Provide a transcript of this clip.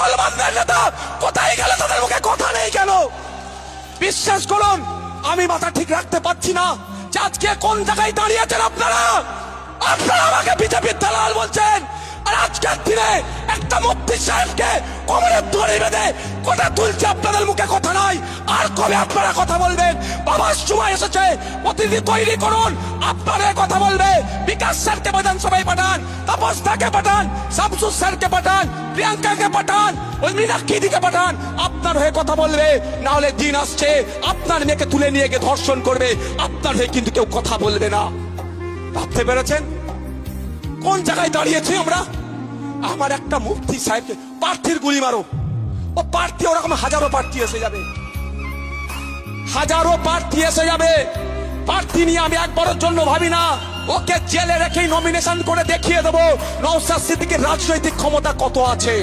মুসলমানদের নেতা কোথায় গেল? তাদের মুখে কথা নেই কেন? বিশ্বাস করুন, আমি মাথা ঠিক রাখতে পারছি না যে আজকে কোন জায়গায় দাঁড়িয়েছেন আপনারা। আপনারা আমাকে বিজেপির দালাল বলছেন, আর আজকের দিনে একটা মুফতি সাহেবকে কোমরে দড়ি বেঁধে কথা তুলছে, আপনাদের মুখে কথা নাই। আর কবে আপনারা কথা বলবেন? বাবার সময় এসেছে, প্রতিনিধি তৈরি করুন। আপনারা কথা বলবে, বিকাশ স্যারকে বিধানসভায় পাঠান, তাপস দাকে পাঠান, শামসুর স্যারকে পাঠান, প্রিয়াঙ্কাকে পাঠান, ওই মীনাক্ষীদিকে পাঠান। আপনার হয়ে কথা বলবে, না হলে দিন আসছে আপনার মেয়েকে তুলে নিয়ে গিয়ে ধর্ষণ করবে। আপনার হয়ে কিন্তু কেউ কথা বলবে না। ভাবতে পেরেছেন কোন জায়গায় দাঁড়িয়েছি আমরা? আমার একটা মুফতি সাহেবকে প্রার্থীর গুলি মারো, ও প্রার্থী ওরকম হাজারো প্রার্থী এসে যাবে, হাজারো প্রার্থী এসে যাবে। প্রার্থী নিয়ে আমি একবারের জন্য ভাবি না। ওকে জেলে রেখেই নমিনেশন করে দেখিয়ে দেবো নওশাদ সিদ্দিকীর রাজনৈতিক ক্ষমতা কত আছে।